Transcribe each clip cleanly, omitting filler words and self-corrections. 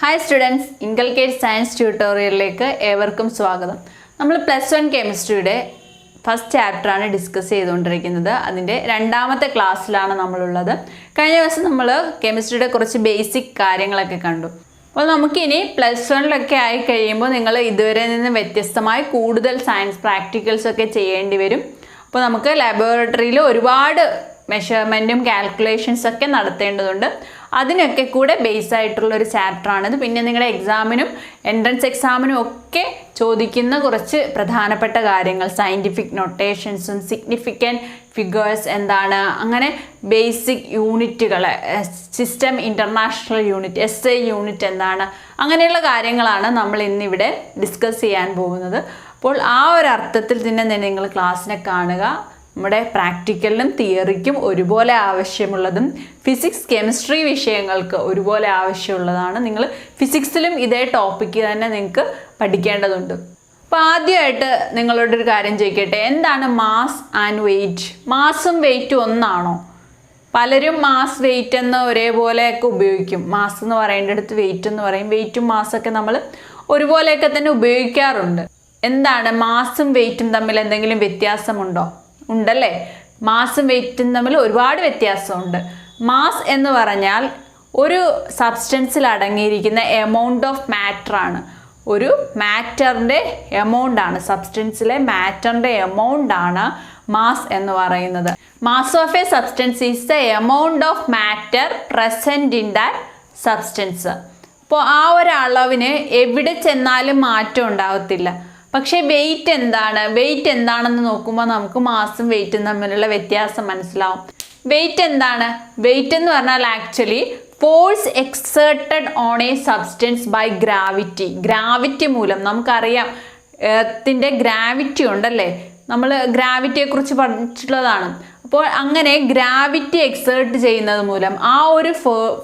Hi students, INCULCATE Science Tutorial-ലേക്ക് ഏവർക്കും സ്വാഗതം. നമ്മൾ +1 കെമിസ്ട്രിയുടെ ഫസ്റ്റ് ചാപ്റ്റർ ആണ് ഡിസ്കസ് ചെയ്തുകൊണ്ടിരിക്കുന്നത്. അതിന്റെ രണ്ടാമത്തെ ക്ലാസ്സിലാണ് നമ്മളുള്ളത്. കഴിഞ്ഞ ദിവസം നമ്മൾ കെമിസ്ട്രിയുടെ കുറച്ച് ബേസിക് കാര്യങ്ങളൊക്കെ കണ്ടു. അപ്പോൾ നമുക്ക് ഇനി +1ലൊക്കെ ആയി കഴിയുമ്പോൾ നിങ്ങൾ ഇതുവരെ നിന്ന് വ്യത്യസ്തമായി കൂടുതൽ സയൻസ് പ്രാക്ടിക്കൽസ് ഒക്കെ ചെയ്യേണ്ടി വരും. അപ്പോൾ നമുക്ക് ലബോറട്ടറിയിൽ ഒരുപാട് മെഷർമെന്റും കാൽക്കുലേഷൻസ് ഒക്കെ നടത്തേണ്ടതുണ്ട്. അതിനൊക്കെ കൂടെ ബേസ് ആയിട്ടുള്ള ഒരു ചാപ്റ്റർ ആണിത്. പിന്നെ നിങ്ങളുടെ എക്സാമിനും എൻട്രൻസ് എക്സാമിനും ഒക്കെ ചോദിക്കുന്ന കുറച്ച് പ്രധാനപ്പെട്ട കാര്യങ്ങൾ, സയൻറ്റിഫിക് നൊട്ടേഷൻസും സിഗ്നിഫിക്കൻറ്റ് ഫിഗേഴ്സ് എന്താണ്, അങ്ങനെ ബേസിക് യൂണിറ്റുകൾ, system international unit, SI unit എന്താണ്, അങ്ങനെയുള്ള കാര്യങ്ങളാണ് നമ്മൾ ഇന്നിവിടെ ഡിസ്കസ് ചെയ്യാൻ പോകുന്നത്. അപ്പോൾ ആ ഒരു അർത്ഥത്തിൽ തന്നെ നിങ്ങൾ ക്ലാസ്സിനെ കാണുക. നമ്മുടെ പ്രാക്ടിക്കലിനും തിയറിക്കും ഒരുപോലെ ആവശ്യമുള്ളതും ഫിസിക്സ് കെമിസ്ട്രി വിഷയങ്ങൾക്ക് ഒരുപോലെ ആവശ്യമുള്ളതാണ്. നിങ്ങൾ ഫിസിക്സിലും ഇതേ ടോപ്പിക്ക് തന്നെ നിങ്ങൾക്ക് പഠിക്കേണ്ടതുണ്ട്. അപ്പോൾ ആദ്യമായിട്ട് നിങ്ങളോടൊരു കാര്യം ചോദിക്കട്ടെ, എന്താണ് മാസ് ആൻഡ് വെയിറ്റ്? മാസും വെയിറ്റും ഒന്നാണോ? പലരും മാസ് വെയിറ്റ് എന്ന് ഒരേപോലെയൊക്കെ ഉപയോഗിക്കും. മാസ് എന്ന് പറയേണ്ടടുത്ത് വെയിറ്റ് എന്ന് പറയും. വെയിറ്റും മാസൊക്കെ നമ്മൾ ഒരുപോലെയൊക്കെ തന്നെ ഉപയോഗിക്കാറുണ്ട്. എന്താണ് മാസും വെയിറ്റും തമ്മിൽ എന്തെങ്കിലും വ്യത്യാസമുണ്ടോ? ഉണ്ടല്ലേ. മാസും വെയിറ്റും തമ്മിൽ ഒരുപാട് വ്യത്യാസമുണ്ട്. മാസ് എന്ന് പറഞ്ഞാൽ ഒരു സബ്സ്റ്റൻസിൽ അടങ്ങിയിരിക്കുന്ന എമൗണ്ട് ഓഫ് മാറ്റർ ആണ്. ഒരു മാറ്ററിൻ്റെ എമൗണ്ട് ആണ്, സബ്സ്റ്റൻസിലെ മാറ്ററിൻ്റെ എമൗണ്ട് ആണ് മാസ് എന്ന് പറയുന്നത്. Mass of A substance is the amount of matter present in that substance. അപ്പോൾ ആ ഒരു അളവിന് എവിടെ ചെന്നാലും മാറ്റം ഉണ്ടാകത്തില്ല. പക്ഷേ വെയിറ്റ് എന്താണ്? വെയിറ്റ് എന്താണെന്ന് നോക്കുമ്പോൾ നമുക്ക് മാസും വെയിറ്റും തമ്മിലുള്ള വ്യത്യാസം മനസ്സിലാവും. വെയിറ്റ് എന്താണ്? വെയിറ്റ് എന്ന് പറഞ്ഞാൽ actually force exerted on a substance by gravity. Gravity മൂലം നമുക്കറിയാം എർത്തിൻ്റെ ഗ്രാവിറ്റി ഉണ്ടല്ലേ, നമ്മൾ ഗ്രാവിറ്റിയെക്കുറിച്ച് പഠിച്ചിട്ടുള്ളതാണ്. അപ്പോൾ അങ്ങനെ ഗ്രാവിറ്റി എക്സേർട്ട് ചെയ്യുന്നത് മൂലം ആ ഒരു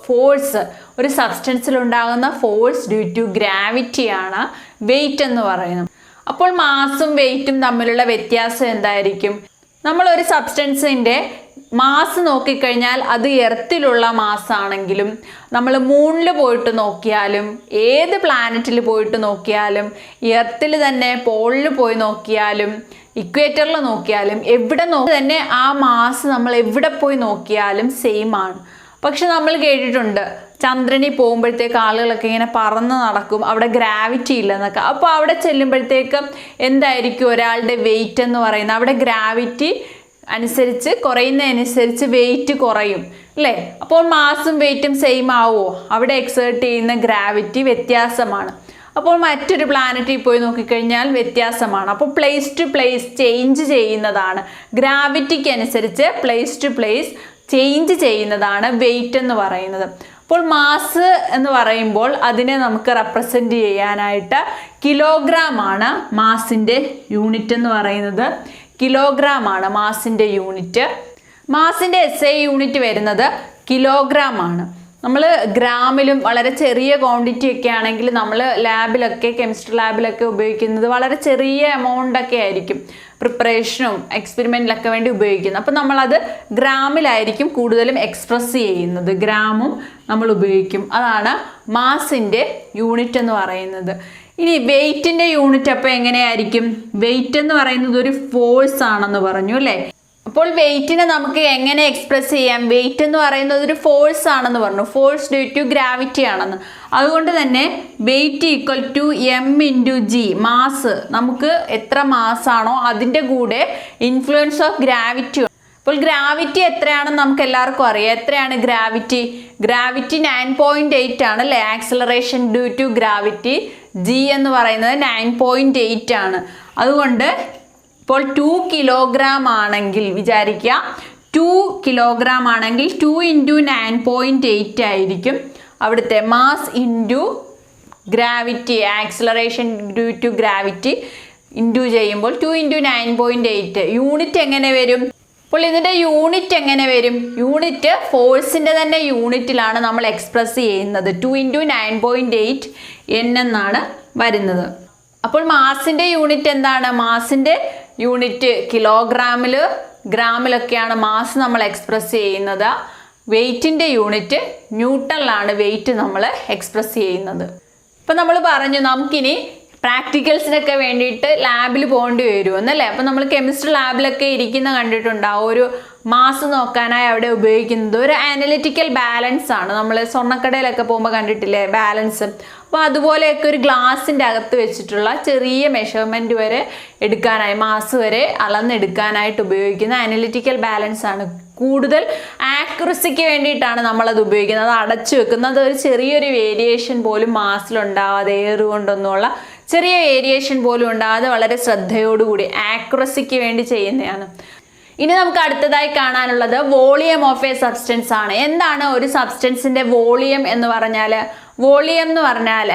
ഫോഴ്സ്, ഒരു സബ്സ്റ്റൻസിൽ ഉണ്ടാകുന്ന ഫോഴ്സ് ഡ്യൂ ടു ഗ്രാവിറ്റിയാണ് വെയിറ്റ് എന്ന് പറയുന്നത്. അപ്പോൾ മാസും വെയിറ്റും തമ്മിലുള്ള വ്യത്യാസം എന്തായിരിക്കും? നമ്മളൊരു സബ്സ്റ്റൻസിൻ്റെ മാസ് നോക്കിക്കഴിഞ്ഞാൽ അത് എർത്തിലുള്ള മാസാണെങ്കിലും, നമ്മൾ മൂണിൽ പോയിട്ട് നോക്കിയാലും, ഏത് പ്ലാനറ്റിൽ പോയിട്ട് നോക്കിയാലും, എർത്തിൽ തന്നെ പോളിൽ പോയി നോക്കിയാലും, ഇക്വേറ്ററിൽ നോക്കിയാലും, എവിടെ തന്നെ ആ മാസ് നമ്മൾ എവിടെ പോയി നോക്കിയാലും സെയിം ആണ്. പക്ഷെ നമ്മൾ കേട്ടിട്ടുണ്ട് ചന്ദ്രനിൽ പോകുമ്പോഴത്തേക്ക് ആളുകളൊക്കെ ഇങ്ങനെ പറന്ന് നടക്കും, അവിടെ ഗ്രാവിറ്റി ഇല്ലെന്നൊക്കെ. അപ്പോൾ അവിടെ ചെല്ലുമ്പോഴത്തേക്ക് എന്തായിരിക്കും ഒരാളുടെ വെയിറ്റ് എന്ന് പറയുന്നത്? അവിടെ ഗ്രാവിറ്റി അനുസരിച്ച് കുറയുന്നതനുസരിച്ച് വെയിറ്റ് കുറയും അല്ലേ? അപ്പോൾ മാസും വെയിറ്റും സെയിം ആവുമോ? അവിടെ എക്സേർട്ട് ചെയ്യുന്ന ഗ്രാവിറ്റി വ്യത്യാസമാണ്. അപ്പോൾ മറ്റൊരു പ്ലാനറ്റിൽ പോയി നോക്കിക്കഴിഞ്ഞാൽ വ്യത്യാസമാണ്. അപ്പോൾ പ്ലേസ് ടു പ്ലേസ് ചേഞ്ച് ചെയ്യുന്നതാണ്. ഗ്രാവിറ്റിക്ക് അനുസരിച്ച് പ്ലേസ് ടു പ്ലേസ് ചേഞ്ച് ചെയ്യുന്നതാണ് വെയിറ്റ് എന്ന് പറയുന്നത്. അപ്പോൾ മാസ് എന്ന് പറയുമ്പോൾ അതിനെ നമുക്ക് റെപ്രസെൻറ്റ് ചെയ്യാനായിട്ട് കിലോഗ്രാം ആണ് മാസിൻ്റെ യൂണിറ്റ് എന്ന് പറയുന്നത്. കിലോഗ്രാം ആണ് മാസിൻ്റെ യൂണിറ്റ്. മാസിൻ്റെ SI യൂണിറ്റ് വരുന്നത് കിലോഗ്രാം ആണ്. നമ്മൾ ഗ്രാമിലും വളരെ ചെറിയ ക്വാണ്ടിറ്റി ഒക്കെ ആണെങ്കിൽ നമ്മൾ ലാബിലൊക്കെ, കെമിസ്ട്രി ലാബിലൊക്കെ ഉപയോഗിക്കുന്നത് വളരെ ചെറിയ എമൗണ്ട് ഒക്കെ ആയിരിക്കും, പ്രിപ്പറേഷനും എക്സ്പെരിമെൻറ്റിലൊക്കെ വേണ്ടി ഉപയോഗിക്കുന്നത്. അപ്പോൾ നമ്മളത് ഗ്രാമിലായിരിക്കും കൂടുതലും എക്സ്പ്രസ് ചെയ്യുന്നത്. ഗ്രാമും നമ്മൾ ഉപയോഗിക്കും. അതാണ് മാസിൻ്റെ യൂണിറ്റ് എന്ന് പറയുന്നത്. ഇനി വെയിറ്റിൻ്റെ യൂണിറ്റ് അപ്പോൾ എങ്ങനെയായിരിക്കും? വെയിറ്റ് എന്ന് പറയുന്നത് ഒരു ഫോഴ്സ് ആണെന്ന് പറഞ്ഞു അല്ലേ? അപ്പോൾ വെയിറ്റിനെ നമുക്ക് എങ്ങനെ എക്സ്പ്രസ് ചെയ്യാം? വെയിറ്റ് എന്ന് പറയുന്നത് ഒരു ഫോഴ്സ് ആണെന്ന് പറഞ്ഞു. ഫോഴ്സ് ഡ്യൂ ടു ഗ്രാവിറ്റി ആണെന്ന്. അതുകൊണ്ട് തന്നെ wait equal to m×g. Mass, നമുക്ക് എത്ര മാസാണോ അതിൻ്റെ കൂടെ ഇൻഫ്ലുവൻസ് ഓഫ് ഗ്രാവിറ്റി. അപ്പോൾ ഗ്രാവിറ്റി എത്രയാണെന്ന് നമുക്ക് എല്ലാവർക്കും അറിയാം. എത്രയാണ് ഗ്രാവിറ്റി? ഗ്രാവിറ്റി 9.8 ആണ് അല്ലേ? Acceleration due to gravity g എന്ന് പറയുന്നത് 9.8 ആണ്. അതുകൊണ്ട് ഇപ്പോൾ 2 കിലോഗ്രാം ആണെങ്കിൽ വിചാരിക്കുക, 2 കിലോഗ്രാം ആണെങ്കിൽ 2 × 9.8 ആയിരിക്കും അവിടുത്തെ mass into gravity, acceleration due to gravity into ചെയ്യുമ്പോൾ 2 × 9.8. യൂണിറ്റ് എങ്ങനെ വരും? അപ്പോൾ ഇതിൻ്റെ യൂണിറ്റ് എങ്ങനെ വരും? യൂണിറ്റ് ഫോഴ്സിൻ്റെ തന്നെ യൂണിറ്റിലാണ് നമ്മൾ എക്സ്പ്രസ് ചെയ്യുന്നത്. 2 × 9.8 n എന്നാണ് വരുന്നത്. അപ്പോൾ മാസിൻ്റെ യൂണിറ്റ് എന്താണ്? മാസിൻ്റെ യൂണിറ്റ് കിലോഗ്രാമിലൊക്കെയാണ് മാസ് നമ്മൾ എക്സ്പ്രസ് ചെയ്യുന്നത്. വെയ്റ്റിൻ്റെ യൂണിറ്റ് ന്യൂട്ടണിലാണ് വെയിറ്റ് നമ്മൾ എക്സ്പ്രസ് ചെയ്യുന്നത്. ഇപ്പം നമ്മൾ പറഞ്ഞു നമുക്കിനി പ്രാക്ടിക്കൽസിനൊക്കെ വേണ്ടിയിട്ട് ലാബിൽ പോകേണ്ടി വരുമെന്നല്ലേ. അപ്പം നമ്മൾ കെമിസ്ട്രി ലാബിലൊക്കെ ഇരിക്കുന്ന കണ്ടിട്ടുണ്ടാവും. ഒരു മാസ് നോക്കാനായി അവിടെ ഉപയോഗിക്കുന്നത് ഒരു അനലിറ്റിക്കൽ ബാലൻസ് ആണ്. നമ്മൾ സ്വർണ്ണക്കടയിലൊക്കെ പോകുമ്പോൾ കണ്ടിട്ടില്ലേ ബാലൻസ്. അപ്പോൾ അതുപോലെയൊക്കെ ഒരു ഗ്ലാസിൻ്റെ അകത്ത് വെച്ചിട്ടുള്ള ചെറിയ മെഷർമെൻറ്റ് വരെ എടുക്കാനായി, മാസ് വരെ അളന്നെടുക്കാനായിട്ട് ഉപയോഗിക്കുന്ന അനലിറ്റിക്കൽ ബാലൻസ് ആണ്. കൂടുതൽ ആക്യുറസിക്ക് വേണ്ടിയിട്ടാണ് നമ്മളത് ഉപയോഗിക്കുന്നത്. അത് അടച്ചു വെക്കുന്നത് ഒരു ചെറിയൊരു വേരിയേഷൻ പോലും മാസിലുണ്ടാവാതെ, എയർ കൊണ്ടൊന്നുമുള്ള ചെറിയ വേരിയേഷൻ പോലും ഉണ്ടാകാതെ വളരെ ശ്രദ്ധയോടുകൂടി ആക്യുറസിക്ക് വേണ്ടി ചെയ്യുന്നതാണ്. ഇനി നമുക്ക് അടുത്തതായി കാണാനുള്ളത് വോളിയം ഓഫ് എ സബ്സ്റ്റൻസ് ആണ്. എന്താണ് ഒരു സബ്സ്റ്റൻസിൻ്റെ വോളിയം എന്ന് പറഞ്ഞാൽ? വോളിയം എന്ന് പറഞ്ഞാൽ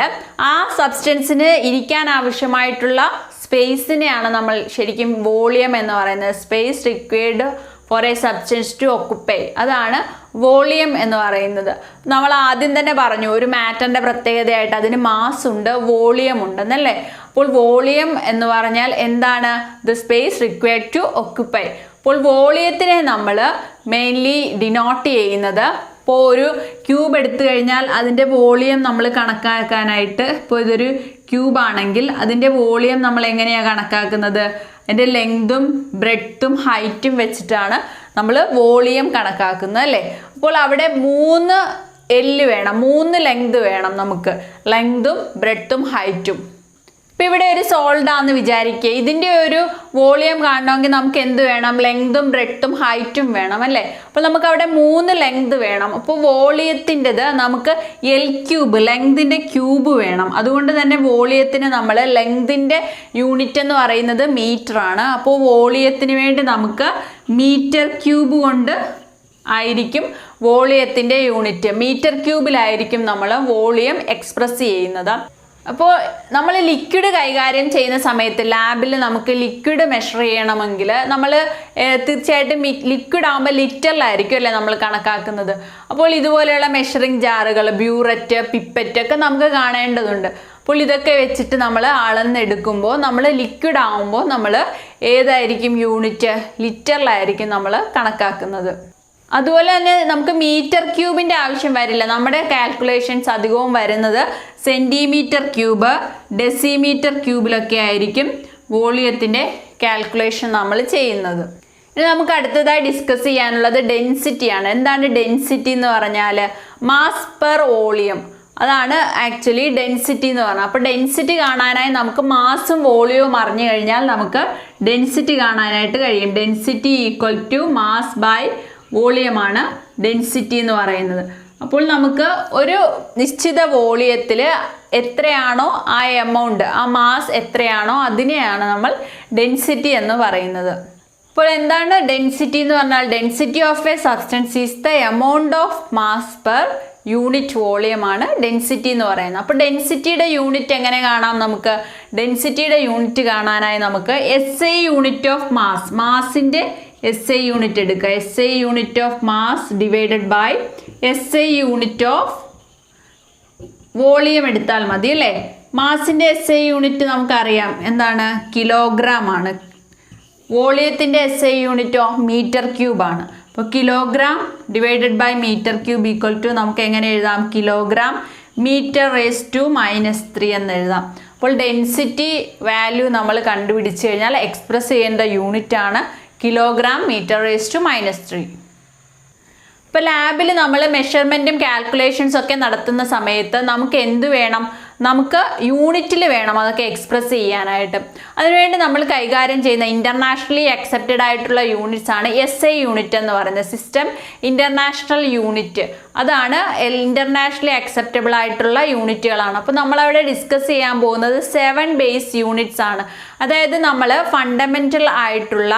ആ സബ്സ്റ്റൻസിന് ഇരിക്കാൻ ആവശ്യമായിട്ടുള്ള സ്പേസിനെയാണ് നമ്മൾ ശരിക്കും വോളിയം എന്ന് പറയുന്നത്. Space required for a substance to occupy, അതാണ് വോളിയം എന്ന് പറയുന്നത്. നമ്മൾ ആദ്യം തന്നെ പറഞ്ഞു ഒരു മാറ്ററിൻ്റെ പ്രത്യേകതയായിട്ട് അതിന് മാസ് ഉണ്ട്, വോളിയം ഉണ്ടെന്നല്ലേ. അപ്പോൾ വോളിയം എന്ന് പറഞ്ഞാൽ എന്താണ്? The space required to occupy. അപ്പോൾ വോളിയത്തിനെ നമ്മൾ മെയിൻലി ഡിനോട്ട് ചെയ്യുന്നത്, ഇപ്പോൾ ഒരു ക്യൂബ് എടുത്തു കഴിഞ്ഞാൽ അതിൻ്റെ വോളിയം നമ്മൾ കണക്കാക്കാനായിട്ട്, ഇപ്പോൾ ഇതൊരു ക്യൂബ് ആണെങ്കിൽ അതിൻ്റെ വോളിയം നമ്മൾ എങ്ങനെയാണ് കണക്കാക്കുന്നത്? അതിൻ്റെ ലെങ്തും ബ്രെഡ്ത്തും ഹൈറ്റും വെച്ചിട്ടാണ് നമ്മൾ വോളിയം കണക്കാക്കുന്നത് അല്ലേ. അപ്പോൾ അവിടെ 3 L വേണം, 3 ലെങ്ത് വേണം നമുക്ക്, ലെങ്തും ബ്രെഡ്ത്തും ഹൈറ്റും. ഇപ്പം ഇവിടെ ഒരു സോൾഡാന്ന് വിചാരിക്കുക. ഇതിൻ്റെ ഒരു വോളിയം കാണണമെങ്കിൽ നമുക്ക് എന്ത് വേണം? ലെങ്തും ബ്രെഡ്ത്തും ഹൈറ്റും വേണം അല്ലേ. അപ്പോൾ നമുക്ക് അവിടെ 3 ലെങ്ത് വേണം. അപ്പോൾ വോളിയത്തിൻ്റെത് നമുക്ക് L³ ലെങ്തിൻ്റെ ക്യൂബ് വേണം. അതുകൊണ്ട് തന്നെ വോളിയത്തിന് നമ്മൾ ലെങ്തിൻ്റെ യൂണിറ്റ് എന്ന് പറയുന്നത് മീറ്റർ ആണ്. അപ്പോൾ വോളിയത്തിന് വേണ്ടി നമുക്ക് m³ കൊണ്ട് ആയിരിക്കും വോളിയത്തിൻ്റെ യൂണിറ്റ്. m³ നമ്മൾ വോളിയം എക്സ്പ്രസ് ചെയ്യുന്നത്. അപ്പോൾ നമ്മൾ ലിക്വിഡ് കൈകാര്യം ചെയ്യുന്ന സമയത്ത് ലാബിൽ നമുക്ക് ലിക്വിഡ് മെഷർ ചെയ്യണമെങ്കിൽ നമ്മൾ തീർച്ചയായിട്ടും ലിക്വിഡ് ആകുമ്പോൾ ലിറ്ററിലായിരിക്കും അല്ലേ നമ്മൾ കണക്കാക്കുന്നത്. അപ്പോൾ ഇതുപോലെയുള്ള മെഷറിംഗ് ജാറുകൾ, ബ്യൂററ്റ്, പിപ്പറ്റ് ഒക്കെ നമുക്ക് കാണേണ്ടതുണ്ട്. അപ്പോൾ ഇതൊക്കെ വെച്ചിട്ട് നമ്മൾ അളന്നെടുക്കുമ്പോൾ നമ്മൾ ലിക്വിഡ് ആകുമ്പോൾ നമ്മൾ ഏതായിരിക്കും യൂണിറ്റ്? ലിറ്ററിലായിരിക്കും നമ്മൾ കണക്കാക്കുന്നത്. അതുപോലെ തന്നെ നമുക്ക് m³ ആവശ്യം വരില്ല. നമ്മുടെ കാൽക്കുലേഷൻസ് അധികവും വരുന്നത് cm³, ഡെസിമീറ്റർ³ ആയിരിക്കും വോളിയത്തിൻ്റെ കാൽക്കുലേഷൻ നമ്മൾ ചെയ്യുന്നത്. ഇനി നമുക്ക് അടുത്തതായി ഡിസ്കസ് ചെയ്യാനുള്ളത് ഡെൻസിറ്റിയാണ്. എന്താണ് ഡെൻസിറ്റി എന്ന് പറഞ്ഞാൽ? മാസ് പെർ വോളിയം, അതാണ് ആക്ച്വലി ഡെൻസിറ്റി എന്ന് പറഞ്ഞാൽ. അപ്പോൾ ഡെൻസിറ്റി കാണാനായി നമുക്ക് മാസും വോളിയവും അറിഞ്ഞു കഴിഞ്ഞാൽ നമുക്ക് ഡെൻസിറ്റി കാണാനായിട്ട് കഴിയും. Density equal to mass by വോളിയമാണ് ഡെൻസിറ്റി എന്ന് പറയുന്നത്. അപ്പോൾ നമുക്ക് ഒരു നിശ്ചിത വോളിയത്തിൽ എത്രയാണോ ആ എമൗണ്ട്, ആ മാസ് എത്രയാണോ അതിനെയാണ് നമ്മൾ ഡെൻസിറ്റി എന്ന് പറയുന്നത്. അപ്പോൾ എന്താണ് ഡെൻസിറ്റി എന്ന് പറഞ്ഞാൽ? Density of A substance is the amount of mass per unit volume ആണ് ഡെൻസിറ്റി എന്ന് പറയുന്നത്. അപ്പോൾ ഡെൻസിറ്റിയുടെ യൂണിറ്റ് എങ്ങനെ കാണാം? നമുക്ക് ഡെൻസിറ്റിയുടെ യൂണിറ്റ് കാണാനായി നമുക്ക് SI യൂണിറ്റ് ഓഫ് മാസ്, മാസിൻ്റെ SI യൂണിറ്റ് എടുക്കുക. SI unit of mass divided by SI unit of volume എടുത്താൽ മതി അല്ലേ. മാസിൻ്റെ SI യൂണിറ്റ് നമുക്കറിയാം എന്താണ്? കിലോഗ്രാം ആണ്. വോളിയത്തിൻ്റെ SI യൂണിറ്റോ m³ ആണ്. അപ്പോൾ kilogram divided by m³ equal to നമുക്ക് എങ്ങനെ എഴുതാം? കിലോഗ്രാം m⁻³ എന്ന് എഴുതാം. അപ്പോൾ ഡെൻസിറ്റി വാല്യൂ നമ്മൾ കണ്ടുപിടിച്ച് കഴിഞ്ഞാൽ എക്സ്പ്രസ് ചെയ്യേണ്ട യൂണിറ്റ് ആണ് കിലോഗ്രാം m⁻³ ഇപ്പോൾ ലാബിൽ നമ്മൾ മെഷർമെൻറ്റും കാൽക്കുലേഷൻസും ഒക്കെ നടത്തുന്ന സമയത്ത് നമുക്ക് എന്ത് വേണം? നമുക്ക് യൂണിറ്റിൽ വേണം അതൊക്കെ എക്സ്പ്രസ് ചെയ്യാനായിട്ട്. അതിനുവേണ്ടി നമ്മൾ കൈകാര്യം ചെയ്യുന്ന ഇൻ്റർനാഷണലി അക്സെപ്റ്റഡ് ആയിട്ടുള്ള യൂണിറ്റ്സ് ആണ് SI യൂണിറ്റ് എന്ന് പറയുന്നത്, സിസ്റ്റം ഇൻ്റർനാഷണൽ യൂണിറ്റ്. അതാണ് ഇൻ്റർനാഷണലി അക്സെപ്റ്റബിൾ ആയിട്ടുള്ള യൂണിറ്റുകളാണ്. അപ്പോൾ നമ്മളവിടെ ഡിസ്കസ് ചെയ്യാൻ പോകുന്നത് 7 ബേസ് യൂണിറ്റ്സ് ആണ്. അതായത് നമ്മൾ ഫണ്ടമെൻ്റൽ ആയിട്ടുള്ള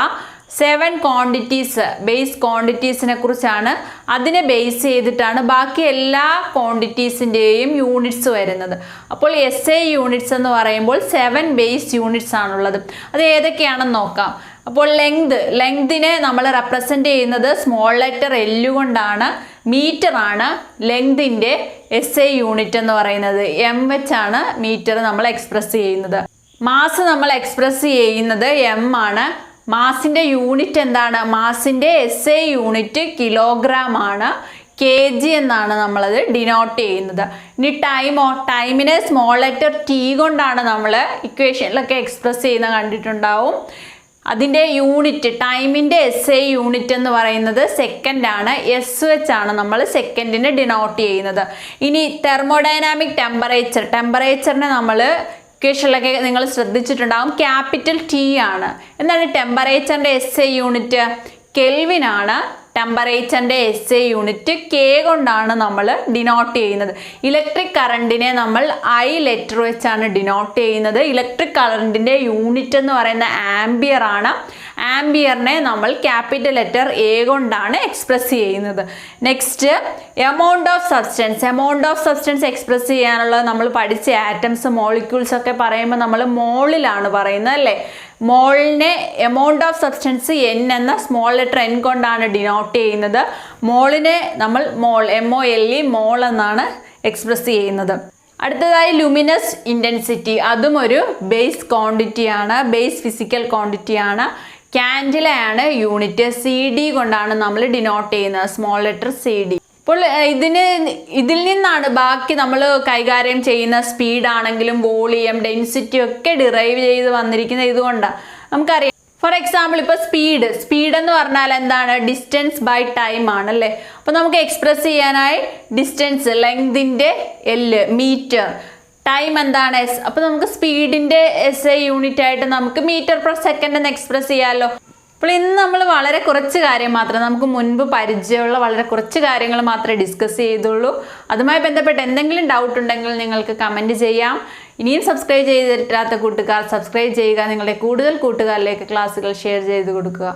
7 ക്വാണ്ടിറ്റീസ്, ബേസ് ക്വാണ്ടിറ്റീസിനെ കുറിച്ചാണ്. അതിനെ ബേസ് ചെയ്തിട്ടാണ് ബാക്കി എല്ലാ ക്വാണ്ടിറ്റീസിൻ്റെയും യൂണിറ്റ്സ് വരുന്നത്. അപ്പോൾ SI യൂണിറ്റ്സ് എന്ന് പറയുമ്പോൾ 7 ബേസ് യൂണിറ്റ്സ് ആണുള്ളത്. അത് ഏതൊക്കെയാണെന്ന് നോക്കാം. അപ്പോൾ ലെങ്തിനെ നമ്മൾ റെപ്രസെൻ്റ് ചെയ്യുന്നത് സ്മോൾ ലെറ്റർ L കൊണ്ടാണ്. മീറ്റർ ആണ് ലെങ്തിൻ്റെ SI യൂണിറ്റ് എന്ന് പറയുന്നത്. M വെച്ചാണ് മീറ്റർ നമ്മൾ എക്സ്പ്രസ് ചെയ്യുന്നത്. മാസ് നമ്മൾ എക്സ്പ്രസ് ചെയ്യുന്നത് M ആണ്. മാസിൻ്റെ യൂണിറ്റ് എന്താണ്? മാസിൻ്റെ SI യൂണിറ്റ് കിലോഗ്രാം ആണ്. kg എന്നാണ് നമ്മളത് ഡിനോട്ട് ചെയ്യുന്നത്. ഇനി ടൈമിനെ സ്മോൾ ലെറ്റർ ടി കൊണ്ടാണ് നമ്മൾ ഇക്വേഷനിലൊക്കെ എക്സ്പ്രസ് ചെയ്യുന്ന കണ്ടിട്ടുണ്ടാവും. അതിൻ്റെ യൂണിറ്റ് ടൈമിൻ്റെ SI യൂണിറ്റ് എന്ന് പറയുന്നത് സെക്കൻഡാണ്. എസ് വെച്ചാണ് നമ്മൾ സെക്കൻഡിനെ ഡിനോട്ട് ചെയ്യുന്നത്. ഇനി തെർമോഡൈനാമിക് ടെമ്പറേച്ചറിനെ നമ്മൾ ഇക്വേഷനിലൊക്കെ നിങ്ങൾ ശ്രദ്ധിച്ചിട്ടുണ്ടാകും, ക്യാപിറ്റൽ T ആണ്. എന്താണ് ടെമ്പറേച്ചറിൻ്റെ SI യൂണിറ്റ്? കെൽവിൻ ആണ് ടെമ്പറേച്ചറിൻ്റെ SI യൂണിറ്റ്. K കൊണ്ടാണ് നമ്മൾ ഡിനോട്ട് ചെയ്യുന്നത്. ഇലക്ട്രിക് കറണ്ടിനെ നമ്മൾ I ലെറ്റർ വെച്ചാണ് ഡിനോട്ട് ചെയ്യുന്നത്. ഇലക്ട്രിക് കറണ്ടിൻ്റെ യൂണിറ്റ് എന്ന് പറയുന്ന ആംബിയർ ആണ്. ആംബിയറിനെ നമ്മൾ ക്യാപിറ്റൽ ലെറ്റർ A കൊണ്ടാണ് എക്സ്പ്രസ് ചെയ്യുന്നത്. Next amount of substance express ചെയ്യാനുള്ളത് നമ്മൾ പഠിച്ച ആറ്റംസ് മോളിക്യൂൾസ് ഒക്കെ പറയുമ്പോൾ നമ്മൾ മോളിലാണ് പറയുന്നത് അല്ലേ. മോളിനെ എമൗണ്ട് ഓഫ് സബ്സ്റ്റൻസ് N എന്ന സ്മോൾ ലെറ്റർ N കൊണ്ടാണ് ഡിനോട്ട് ചെയ്യുന്നത്. മോളിനെ നമ്മൾ MOLE മോൾ എന്നാണ് എക്സ്പ്രസ് ചെയ്യുന്നത്. അടുത്തതായി ലുമിനസ് ഇൻറ്റൻസിറ്റി, അതും ഒരു ബേസ് ക്വാണ്ടിറ്റിയാണ്, ബേസ് ഫിസിക്കൽ ക്വാണ്ടിറ്റിയാണ്. ക്യാൻഡിലയാണ് യൂണിറ്റ്. CD കൊണ്ടാണ് നമ്മൾ ഡിനോട്ട് ചെയ്യുന്നത്, സ്മോൾ ലെറ്റർ CD. അപ്പോൾ ഇതിൽ നിന്നാണ് ബാക്കി നമ്മൾ കൈകാര്യം ചെയ്യുന്ന സ്പീഡാണെങ്കിലും വോളിയം ഡെൻസിറ്റി ഒക്കെ ഡിറൈവ് ചെയ്ത് വന്നിരിക്കുന്നത്. ഇതുകൊണ്ടാണ് നമുക്കറിയാം. ഫോർ എക്സാമ്പിൾ ഇപ്പോൾ സ്പീഡ് എന്ന് പറഞ്ഞാൽ എന്താണ്? ഡിസ്റ്റൻസ് ബൈ ടൈം ആണല്ലേ. അപ്പോൾ നമുക്ക് എക്സ്പ്രസ് ചെയ്യാനായി ഡിസ്റ്റൻസ് ലെങ്തിൻ്റെ L, മീറ്റർ, ടൈം എന്താണ് S. അപ്പോൾ നമുക്ക് സ്പീഡിൻ്റെ SI യൂണിറ്റ് ആയിട്ട് നമുക്ക് മീറ്റർ പെർ സെക്കൻഡ് എന്ന് എക്സ്പ്രസ് ചെയ്യാമല്ലോ. അപ്പോൾ ഇന്ന് നമ്മൾ വളരെ കുറച്ച് കാര്യം മാത്രം, നമുക്ക് മുൻപ് പരിചയമുള്ള വളരെ കുറച്ച് കാര്യങ്ങൾ മാത്രമേ ഡിസ്കസ് ചെയ്തുള്ളൂ. അതുമായി ബന്ധപ്പെട്ട് എന്തെങ്കിലും ഡൗട്ട് ഉണ്ടെങ്കിൽ നിങ്ങൾക്ക് കമൻറ്റ് ചെയ്യാം. ഇനിയും സബ്സ്ക്രൈബ് ചെയ്തിട്ടില്ലാത്ത കൂട്ടുകാർ സബ്സ്ക്രൈബ് ചെയ്യുക. നിങ്ങളുടെ കൂടുതൽ കൂട്ടുകാരിലേക്ക് ക്ലാസ്സുകൾ ഷെയർ ചെയ്ത് കൊടുക്കുക.